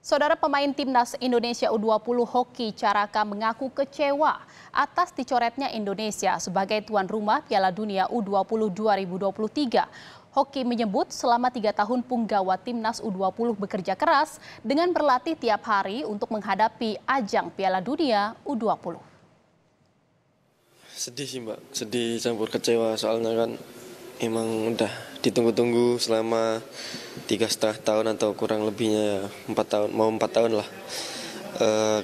Saudara pemain timnas Indonesia U20 hoki Caraka mengaku kecewa atas dicoretnya Indonesia sebagai tuan rumah Piala Dunia U20 2023. Hoki menyebut selama 3 tahun punggawa timnas U20 bekerja keras dengan berlatih tiap hari untuk menghadapi ajang Piala Dunia U20. Sedih sih Mbak, sedih campur kecewa soalnya kan emang udah ditunggu-tunggu selama 3,5 tahun atau kurang lebihnya ya 4 tahun, mau 4 tahun lah.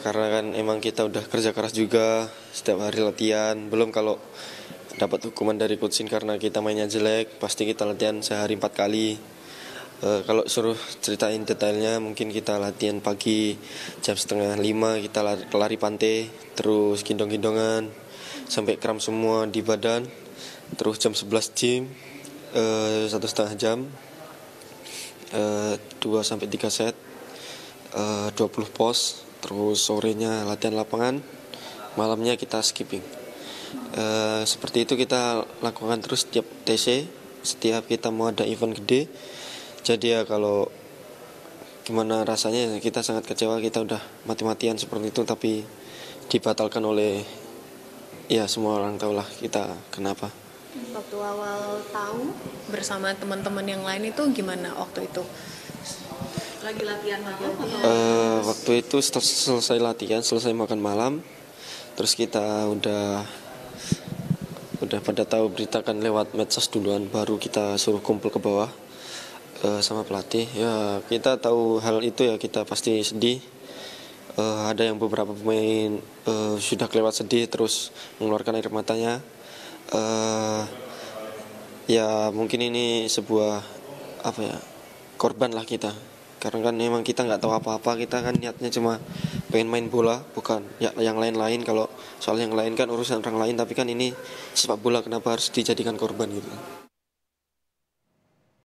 Karena kan emang kita udah kerja keras juga setiap hari latihan. Belum kalau dapat hukuman dari coachin karena kita mainnya jelek, pasti kita latihan sehari 4 kali. Kalau suruh ceritain detailnya, mungkin kita latihan pagi jam 4:30 kita lari pantai, terus gendong-gendongan sampai kram semua di badan. Terus jam 11 gym, 1,5 jam, 2-3 set, 20 pos. Terus sorenya latihan lapangan, malamnya kita skipping. Seperti itu kita lakukan terus setiap TC, setiap kita mau ada event gede. Jadi ya kalau gimana rasanya, kita sangat kecewa. Kita udah mati-matian seperti itu tapi dibatalkan oleh, ya semua orang tahu lah kita kenapa. Waktu awal tahu bersama teman-teman yang lain itu gimana waktu itu? Lagi latihan malam? Waktu itu selesai latihan, selesai makan malam, terus kita udah pada tahu beritakan lewat medsos duluan, baru kita suruh kumpul ke bawah sama pelatih. Ya kita tahu hal itu ya, kita pasti sedih. Ada yang beberapa pemain sudah kelewat sedih terus mengeluarkan air matanya. Ya mungkin ini sebuah korban lah kita, karena kan memang kita nggak tahu apa-apa. Kita kan niatnya cuma pengen main bola, bukan ya yang lain-lain. Kalau soal yang lain kan urusan orang lain, tapi kan ini sepak bola, kenapa harus dijadikan korban gitu.